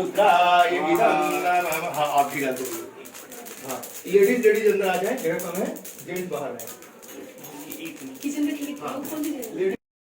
रुद्राय विदं नमः। आप भी गा दो। हाँ, लेडीज अंदर आ जाए, जगह कम है, जेंट्स बाहर आए। किचन में ठीक है।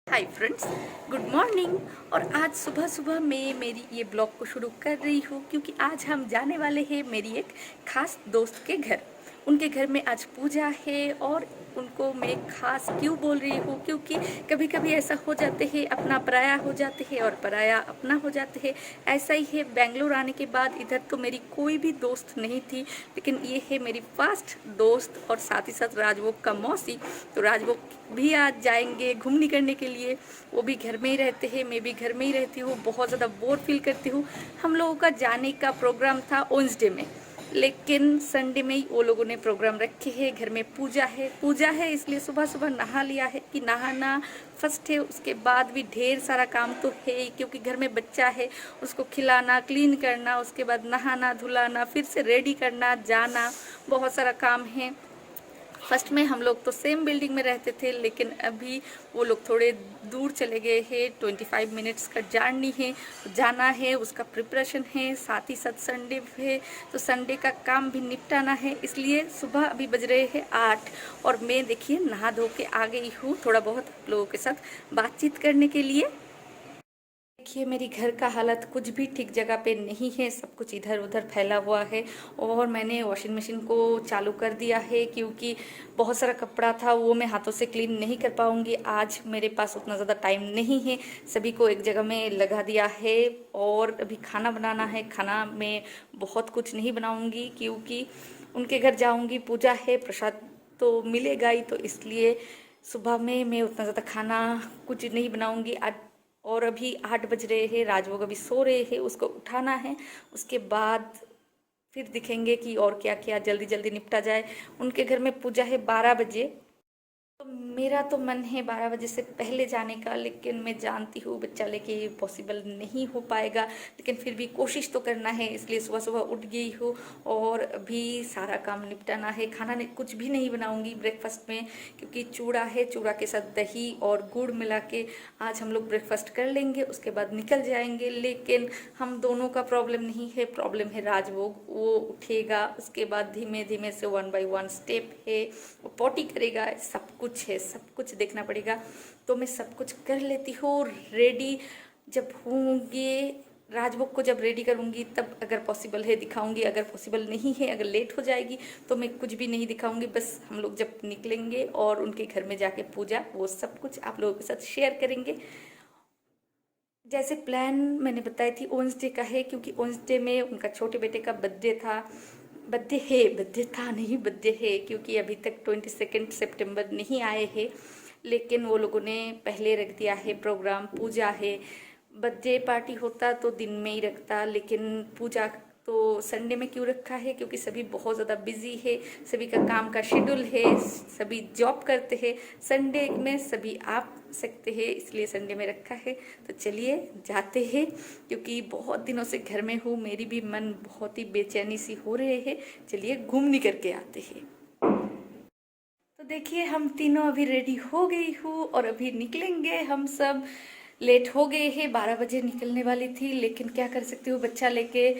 Hi friends, good morning. और आज सुबह सुबह मैं मेरी ये ब्लॉग को शुरू कर रही हूँ क्योंकि आज हम जाने वाले हैं मेरी एक खास दोस्त के घर। उनके घर में आज पूजा है और उनको मैं खास क्यों बोल रही हूँ क्योंकि कभी कभी ऐसा हो जाते हैं, अपना पराया हो जाते हैं और पराया अपना हो जाते हैं। ऐसा ही है, बेंगलोर आने के बाद इधर तो मेरी कोई भी दोस्त नहीं थी, लेकिन ये है मेरी फर्स्ट दोस्त और साथ ही साथ राजभोग का मौसी। तो राजभोग भी आज जाएंगे घूमने करने के लिए। वो भी घर में ही रहते हैं, मैं भी घर में ही रहती हूँ, बहुत ज़्यादा बोर फील करती हूँ। हम लोगों का जाने का प्रोग्राम था वेडनेसडे में, लेकिन संडे में ही वो लोगों ने प्रोग्राम रखे हैं। घर में पूजा है इसलिए सुबह सुबह नहा लिया है कि नहाना फर्स्ट है, उसके बाद भी ढेर सारा काम तो है ही क्योंकि घर में बच्चा है, उसको खिलाना, क्लीन करना, उसके बाद नहाना धुलाना, फिर से रेडी करना, जाना, बहुत सारा काम है। फर्स्ट में हम लोग तो सेम बिल्डिंग में रहते थे, लेकिन अभी वो लोग थोड़े दूर चले गए हैं। 25 मिनट्स का जर्नी है, जाना है, उसका प्रिपरेशन है, साथ ही साथ संडे है तो संडे का काम भी निपटाना है। इसलिए सुबह अभी बज रहे हैं 8 और मैं देखिए नहा धो के आ गई हूँ थोड़ा बहुत आप लोगों के साथ बातचीत करने के लिए। देखिए मेरी घर का हालत कुछ भी ठीक जगह पे नहीं है, सब कुछ इधर उधर फैला हुआ है। और मैंने वॉशिंग मशीन को चालू कर दिया है क्योंकि बहुत सारा कपड़ा था, वो मैं हाथों से क्लीन नहीं कर पाऊँगी। आज मेरे पास उतना ज़्यादा टाइम नहीं है, सभी को एक जगह में लगा दिया है। और अभी खाना बनाना है, खाना मैं बहुत कुछ नहीं बनाऊँगी क्योंकि उनके घर जाऊँगी, पूजा है, प्रसाद तो मिलेगा ही, तो इसलिए सुबह में मैं उतना ज़्यादा खाना कुछ नहीं बनाऊँगी आज। और अभी 8 बज रहे हैं, राजभोग अभी सो रहे हैं, उसको उठाना है, उसके बाद फिर दिखेंगे कि और क्या क्या जल्दी जल्दी निपटा जाए। उनके घर में पूजा है 12 बजे, तो मेरा तो मन है 12 बजे से पहले जाने का, लेकिन मैं जानती हूँ बच्चा लेके ये पॉसिबल नहीं हो पाएगा, लेकिन फिर भी कोशिश तो करना है। इसलिए सुबह सुबह उठ गई हूँ और अभी सारा काम निपटाना है। खाना कुछ भी नहीं बनाऊँगी ब्रेकफास्ट में क्योंकि चूड़ा है, चूड़ा के साथ दही और गुड़ मिला के आज हम लोग ब्रेकफास्ट कर लेंगे, उसके बाद निकल जाएंगे। लेकिन हम दोनों का प्रॉब्लम नहीं है, प्रॉब्लम है राजभोग। वो उठेगा, उसके बाद धीमे धीमे से 1 बाय 1 स्टेप है, वो पॉटी करेगा, सब कुछ है, सब कुछ देखना पड़ेगा। तो मैं सब कुछ कर लेती हूँ रेडी। जब होंगे राजभोग को जब रेडी करूँगी तब अगर पॉसिबल है दिखाऊंगी, अगर पॉसिबल नहीं है, अगर लेट हो जाएगी तो मैं कुछ भी नहीं दिखाऊंगी। बस हम लोग जब निकलेंगे और उनके घर में जाके पूजा, वो सब कुछ आप लोगों के साथ शेयर करेंगे। जैसे प्लान मैंने बताई थी वेडनेसडे का है क्योंकि वेडनेसडे में उनका छोटे बेटे का बर्थडे है क्योंकि अभी तक 22 सितंबर नहीं आए हैं, लेकिन वो लोगों ने पहले रख दिया है प्रोग्राम। पूजा है, बर्थडे पार्टी होता तो दिन में ही रखता, लेकिन पूजा तो संडे में क्यों रखा है क्योंकि सभी बहुत ज़्यादा बिजी है, सभी का काम का शेड्यूल है, सभी जॉब करते हैं। संडे में सभी आ सकते हैं, इसलिए संडे में रखा है। तो चलिए जाते हैं क्योंकि बहुत दिनों से घर में हूँ, मेरी भी मन बहुत ही बेचैनी सी हो रहे है। चलिए घूमने करके आते हैं। तो देखिए हम तीनों अभी रेडी हो गई हूँ और अभी निकलेंगे हम सब। लेट हो गए हैं, 12 बजे निकलने वाली थी, लेकिन क्या कर सकती हूँ बच्चा लेके।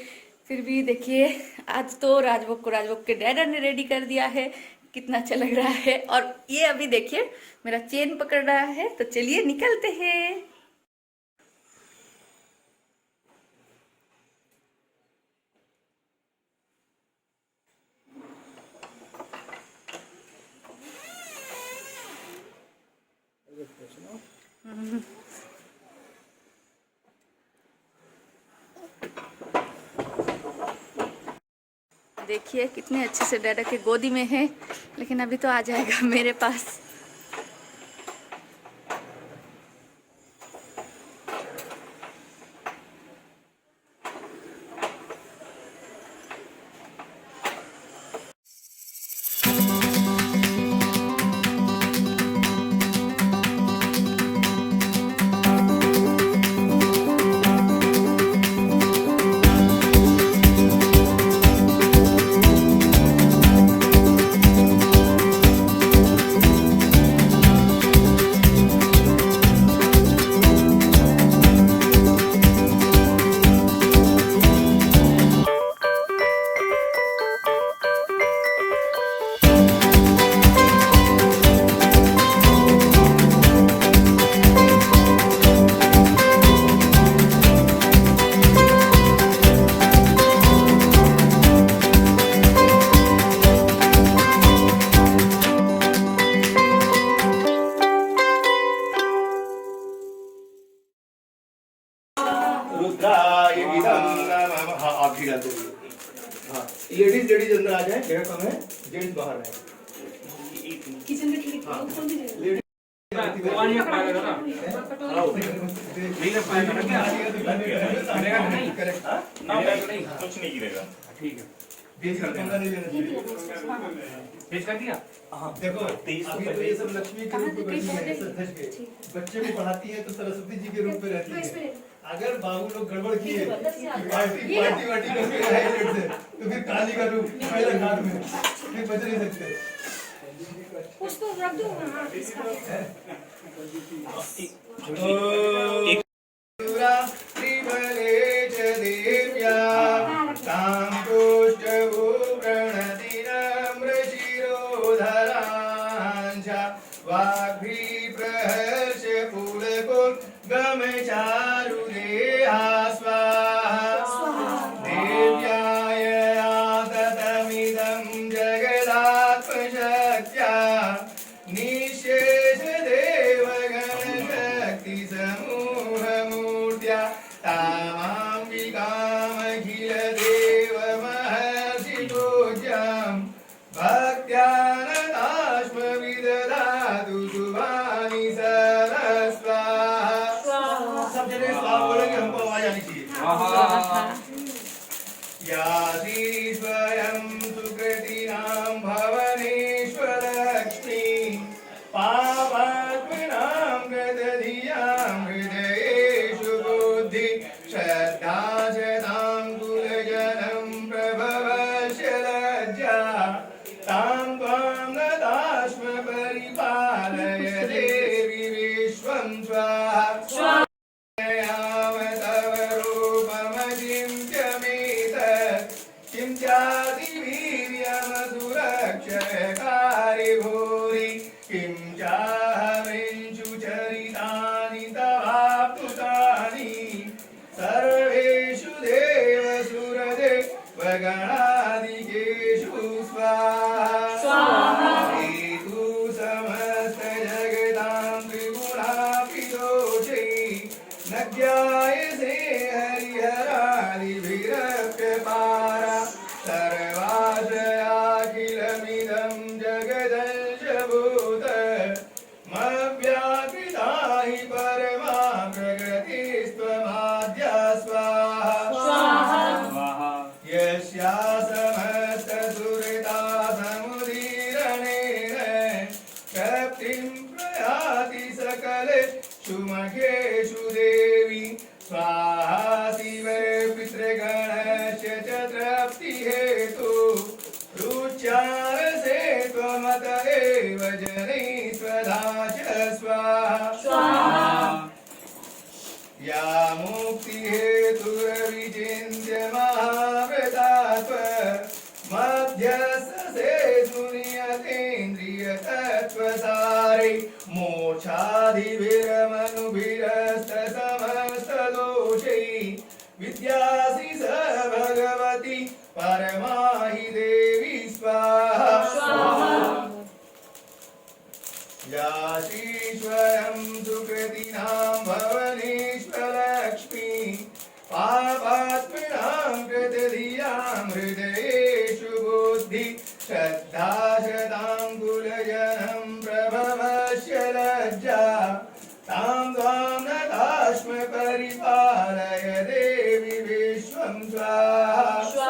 फिर भी देखिए आज तो राजभोग के डैडा ने रेडी कर दिया है, कितना अच्छा लग रहा है। और ये अभी देखिए मेरा चेन पकड़ रहा है, तो चलिए निकलते हैं। देखिए कितने अच्छे से डैडा के गोदी में है, लेकिन अभी तो आ जाएगा मेरे पास। रुद्राय इदं नमः। हाँ आप भी गा दो। हाँ लेडीज अंदर आ जाए, जगह कम है, जेंट्स बाहर है। किचन में खिड़की खोल दीजिए। कुछ नहीं गिरेगा। ठीक है। बीच का पंगा नहीं लेना चाहिए। पेश कर दिया। हाँ देखो अभी तो ये सब लक्ष्मी के रूप में बैठी है, ऐसे धज के बच्चे को पढ़ाती है तो सरस्वती जी के रूप में रहती है। अगर बाबू लोग गड़बड़ किए पार्टी करके आए लेट से तो फिर काली का रूप पहले घाट में फिर बच नहीं सकते। उसको रख दो ना। त्रिबले च देव्या तां पुष्टभू प्रणतिनम्रशिरोधराञ्च वाग्भीप्रहर्ष पुलको गमचारुदेहा स्वाहा देव्याय आततमिदं जगदात्मशक्त्या निःशेष देवगणशक्तिसमूहमूर्त्या तामाम्बिकामखिलदेवमहर्षिपूज्यां भक्त्यानदाश्मविदधातु शुभानि सरस्वाहा। सब जने स्वाहा बोलेंगे, हमको आवाज आनी चाहिए। यादीश्वरं सुकृतिनां भवनेश्वरलक्ष्मी पापात्मनां गतधियां हृदयेषु बुद्धि श्रद्धा च तां कुलजनं प्रभवस्य लज्जा तां त्वां नतास्म परिपालय देवी विश्वं स्वाहा। किं चातिवीर्यमसुरक्षयकारि भूरि किं चाहमिंशुचरितानि तवाप्तुतानि सर्वेषु देवसुरदेवगणादिकेषु स्वाहा। हेतु समस्तजगतां त्रिगुणापि दोषै न ज्ञायसे हरिहरादिभिरप्यपारा सर्वाश्रयाखिलमिदं जगदंशभूत मव्याकृता हि परमा प्रकृतिस्त्वमाद्या स्वाहा। यस्या समस्तसुरता समुदीरणेन क्षप्तिं प्रयाति सकलेषु मखेषु देवी स्वाहा। शिवे पितृगणस्य च तृप्तिहेतु रुच्यारसे त्वमत एव जनै स्वधा च स्वाहा। या मुक्तिहेतुरविचिन्त्य महाव्रतात्व मध्यस्थसे सुनियतेन्द्रियतत्त्वसारे मोक्षादिभिरमनुभिरस्तसमस्तदोषै विद्यासि स भगवती परमाहि देवी स्वाहा। याशीश्वरं सुकृतिनां भवनेश्वरलक्ष्मी पापात्मनां कृतधियां हृदयेषु बुद्धि श्रद्धा शतां कुलजनं प्रभवस्य लज्जा तां त्वां नतास्म परिपालय देवी विश्वं स्वाहा।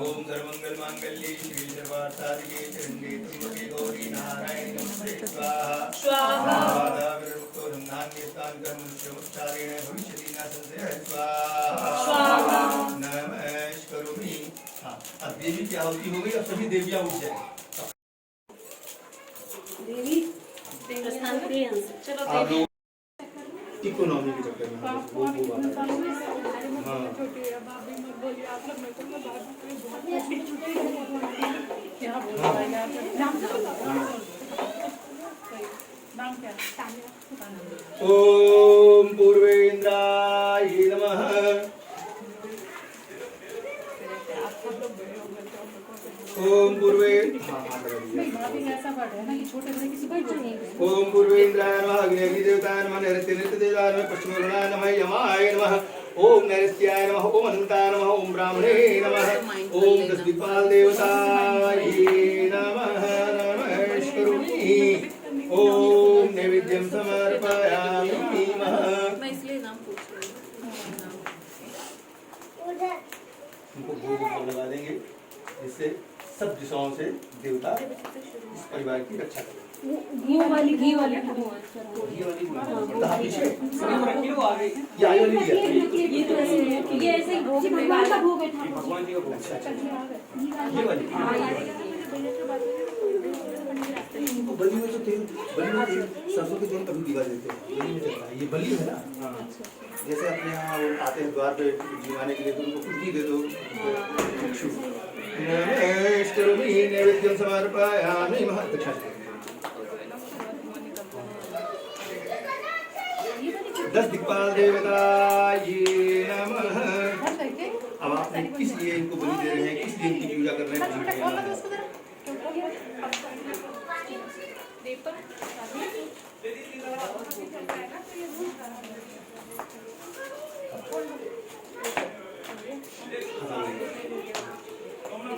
ओम सर्वमंगलमांगल्ये शिवे सर्वार्थसाधिके शरण्ये त्र्यंबके गौरी नारायणी नमोस्तुते स्वाहा। नान्यस्तान्कर्ममुच्चारेण भविष्यति न संशयः स्वाहा। नमस्करोमि। हाँ अब देवी की आहुति हो गई, अब सभी देवियां उठ जाए। आप लोग इकोनॉमी के चक्कर में वो बात ओम पूर्वेंद्राय नमः। ओम पूर्वे ओम पूर्वेंद्राय नमः। अग्नि देवताय नमः। नैऋत्य देवाय नमः। पश्चिम नमः। यमाय नमः। ओम नैऋत्याय नमः, ओम अनंताय नमः, ओम ब्राह्मणे नमः, ओम दशदिक्पाल देवताय नमः, नमस्करोमि। ओम नैवेद्यं समर्पयामि। मैं इसलिए नाम पूछ रही हूँ। उनको भोग लगा देंगे, जिससे सब दिशाओं से देवता इस परिवार की रक्षा करें। घी वाली घी वाली पीछे ये आई वाली लिया। ये तो ऐसे है कि ये ऐसे ही भोग भगवान का भोग है भगवान जी का भोग। ये वाली तो बलि में तो तेल, बलि में तेल, सरसों के तेल कभी दिवा देते हैं, बलि में चलता है। ये बलि है ना, जैसे अपने यहाँ वो आते हैं द्वार पे जिवाने के लिए, तो उनको कुछ भी दे दो। नमस्करोमि नैवेद्यं समर्पयामि। दक्षिणा 10 दिक्पाल देवताय नमः। अब आप किस लिए इनको बलि दे रहे हैं, किस लिए इनकी पूजा कर रहे हैं?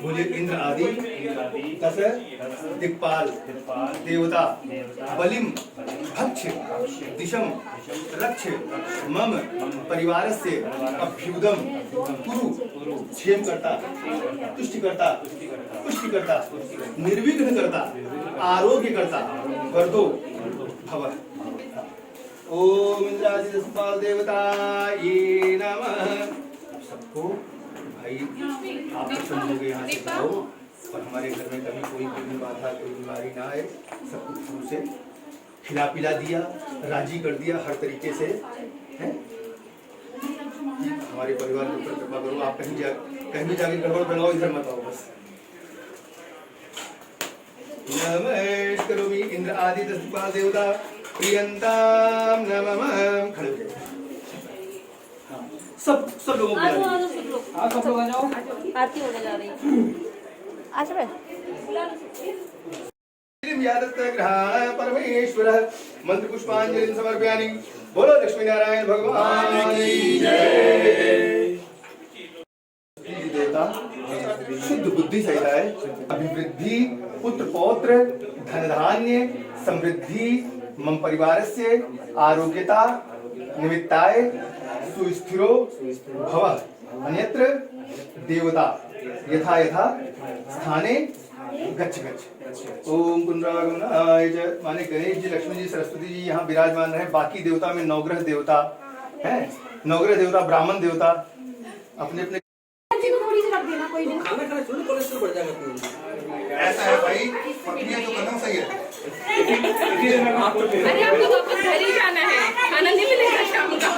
बोलिए इंद्र आदि 10 दिक्पाल देवता बलिम भक्ष दिशम रक्ष मम परिवारस्य अभ्युदम कुरु क्षेमकर्ता तुष्टिकर्ता पुष्टिकर्ता निर्विघ्नकर्ता आरोग्यकर्ता वरदो भव। ओम इंद्रादि दशपाल देवताय नमः। सबको भाई आप प्रसन्न हो गए, यहाँ से जाओ और हमारे घर में कभी कोई बाधा कोई बीमारी ना आए। सब कुछ फूल से खिला पिला दिया, राजी कर दिया हर तरीके से, हैं? हमारे परिवार के ऊपर कृपा करो। आप कहीं भी जाके गड़बड़ बनाओ, इधर मत आओ बस। नमस्करोमि इंद्र आदि 10 दिक्पाल देवता प्रियंताम नमः। खड़े हो जाओ। सब लोगों को सब लोग आ जाओ, आरती होने जा रही है। आज में परमेश्वर मंत्र पुष्पांजलि समर्पयामि। बोलो लक्ष्मी नारायण भगवान की जय। देवता शुद्ध बुद्धि सहित है, अभिवृद्धि पुत्र पौत्र धन धान्य समृद्धि मम परिवारस्य आरोग्यता निमित्ताय सुस्थिरो भव। अन्यत्र देवता यथा यथा स्थाने गच्छ गच्छ। ओम पुनरागमनाय च। माने गणेश जी, लक्ष्मी जी, सरस्वती जी यहाँ विराजमान रहे। बाकी देवता में नवग्रह देवता हैं, नवग्रह देवता ब्राह्मण देवता अपने अपने थोड़ी सी रख देना, कोई नहीं। खाना खाने थोड़ी कोलेस्ट्रॉल बढ़ जाएगा। ऐसा है भाई, पत्नियां तो करना सही है। अरे आपको वापस घर ही जाना है, खाना नहीं मिलेगा शाम का।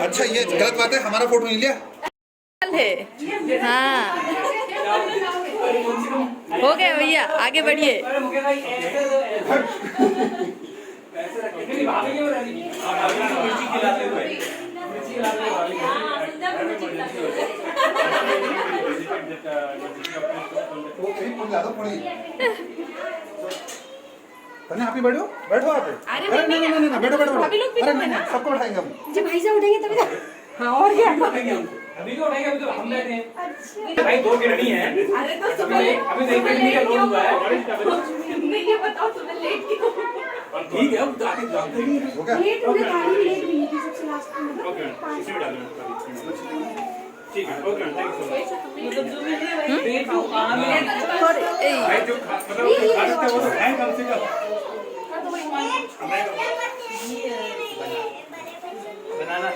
अच्छा ये गलत बात है, हमारा फोटो नहीं लिया है। हाँ हो गया भैया, आगे बढ़िए। यहाँ पे बैठो बैठो आप। अरे नहीं बैठो बैठो अभी लोग भी तो है ना। सबको बैठाएंगे हम। जब भाई साहब उठेंगे तभी तो। हाँ और क्या। अभी तो उठाएंगे, अभी तो हम बैठे हैं। भाई 2 किरणी है। अरे तो सुबह अभी देख किरणी का लोन हुआ है। नहीं ये बताओ तुम्हें लेट क्यों? ठीक है, अब आगे जाते हैं। हो गया। लेट हो गई, गाड़ी भी लेट हुई थी सबसे लास्ट में। ओके, इसी में डाल दो। ठीक है, okay, thank you so much. मतलब जो भी है पेट को भाई जो मतलब खा सकते हैं वो तो खाएं कम से कम। बनाना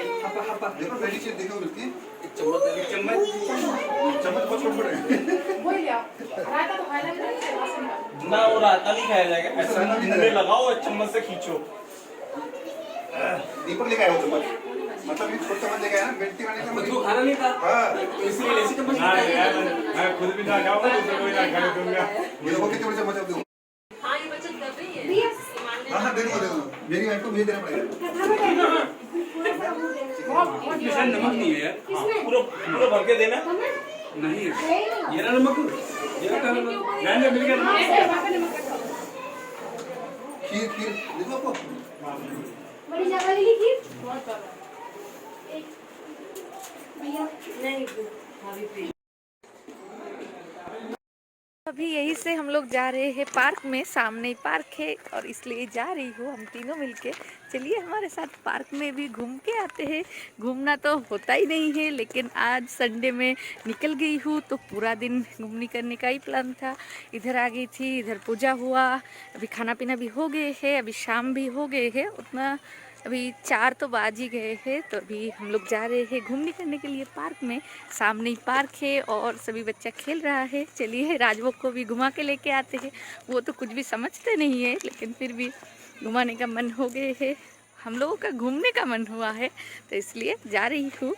हप्पा देखो पहली चीज देखो मिलती है। एक चम्मच बहुत छोटे बड़े। वही लिया। रायता तो खाना नहीं ना, वो राता नहीं खाया जाएगा। ऐसा मुंह लगाओ और चम्मच से खींचो। दीपक लेके आया वो चम्मच, मतलब ये छोटा चम्मच लेके आया ना, बेटी वाले का तो खाना नहीं था। हाँ इसलिए ऐसी चम्मच मैं खुद भी ना खाऊंगा, दूसरे को भी ना खाने दूंगा। ये देखो कितने बड़े चम्मच दो। हाँ ये बचत कर रही है। हाँ दे दो मेरी वाइफ को मुझे देना पड़ेगा। इसमें नमक नहीं है यार। पूरा भर के देना। नहीं ये ना नमक, मिल गया ना खीर खीर देखो आपको बड़ी ज्यादा लेगी खीर भैया नहीं अभी यहीं से हम लोग जा रहे हैं पार्क में, सामने ही पार्क है और इसलिए जा रही हूँ हम तीनों मिलके। चलिए हमारे साथ पार्क में भी घूम के आते हैं। घूमना तो होता ही नहीं है, लेकिन आज संडे में निकल गई हूँ तो पूरा दिन घूमने करने का ही प्लान था। इधर आ गई थी, इधर पूजा हुआ, अभी खाना पीना भी हो गए है, अभी शाम भी हो गए है, उतना अभी 4 तो बाज ही गए हैं। तो अभी हम लोग जा रहे हैं घूमने करने के लिए पार्क में। सामने ही पार्क है और सभी बच्चा खेल रहा है। चलिए राजभोग को भी घुमा के लेके आते हैं। वो तो कुछ भी समझते नहीं है, लेकिन फिर भी घुमाने का मन हो गए है, हम लोगों का घूमने का मन हुआ है, तो इसलिए जा रही हूँ।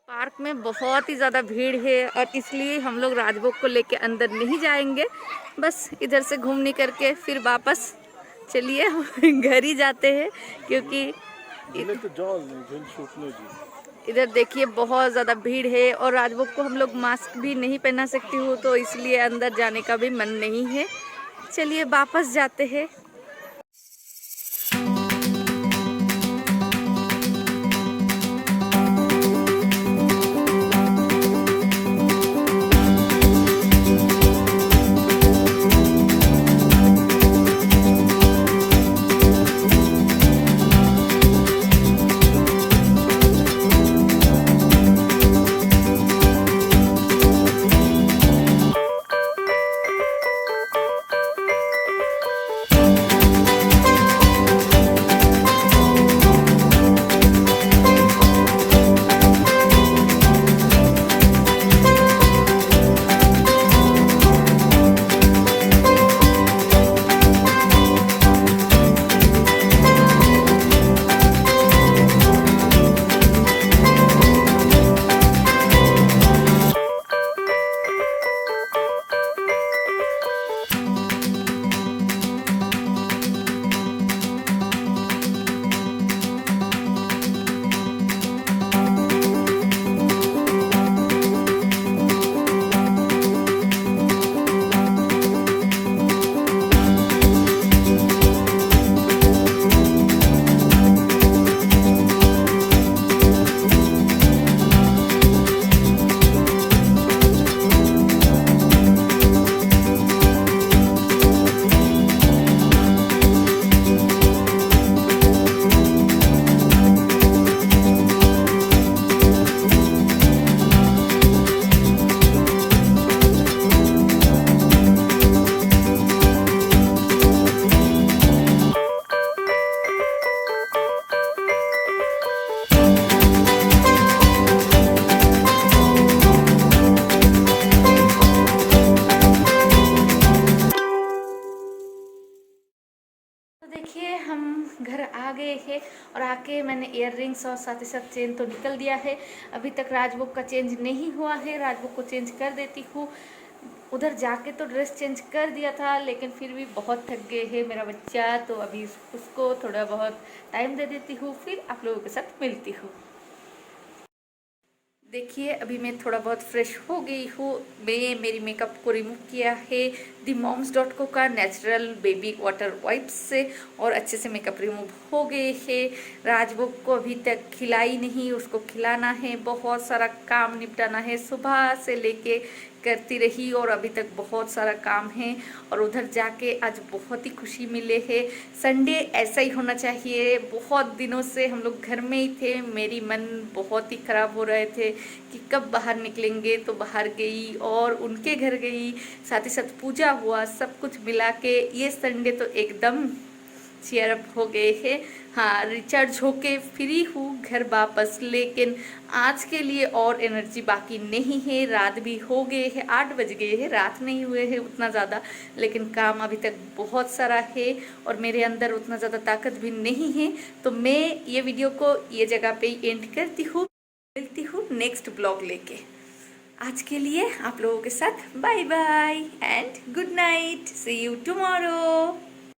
पार्क में बहुत ही ज़्यादा भीड़ है और इसलिए हम लोग राजभोग को लेके अंदर नहीं जाएंगे, बस इधर से घूमने करके फिर वापस चलिए हम घर ही जाते हैं। क्योंकि इधर देखिए बहुत ज़्यादा भीड़ है और राजभोग को हम लोग मास्क भी नहीं पहना सकती हूँ, तो इसलिए अंदर जाने का भी मन नहीं है। चलिए वापस जाते हैं। घर आ गए हैं और आके मैंने इयर रिंग्स और साथ ही साथ चेन तो निकल दिया है। अभी तक राजभोग का चेंज नहीं हुआ है, राजभोग को चेंज कर देती हूँ। उधर जाके तो ड्रेस चेंज कर दिया था, लेकिन फिर भी बहुत थक गए है मेरा बच्चा, तो अभी उसको थोड़ा बहुत टाइम दे देती हूँ, फिर आप लोगों के साथ मिलती हूँ। देखिए अभी मैं थोड़ा बहुत फ्रेश हो गई हूँ। मैं मेरी मेकअप को रिमूव किया है themoms.co का नेचुरल बेबी वाटर वाइप्स से और अच्छे से मेकअप रिमूव हो गए है। राजभोग को अभी तक खिलाई नहीं, उसको खिलाना है, बहुत सारा काम निपटाना है, सुबह से लेके करती रही और अभी तक बहुत सारा काम है। और उधर जाके आज बहुत ही खुशी मिले है। संडे ऐसा ही होना चाहिए। बहुत दिनों से हम लोग घर में ही थे, मेरी मन बहुत ही ख़राब हो रहे थे कि कब बाहर निकलेंगे, तो बाहर गई और उनके घर गई, साथ ही साथ पूजा हुआ, सब कुछ मिला के ये संडे तो एकदम चेयर अप हो गए हैं। हाँ, रिचार्ज होके फ्री हूँ घर वापस, लेकिन आज के लिए और एनर्जी बाकी नहीं है। रात भी हो गए हैं, 8 बज गए हैं, रात नहीं हुए हैं उतना ज़्यादा, लेकिन काम अभी तक बहुत सारा है और मेरे अंदर उतना ज़्यादा ताकत भी नहीं है। तो मैं ये वीडियो को ये जगह पे ही एंड करती हूँ, मिलती हूँ नेक्स्ट ब्लॉग लेके। आज के लिए आप लोगों के साथ bye bye and good night, see you tomorrow.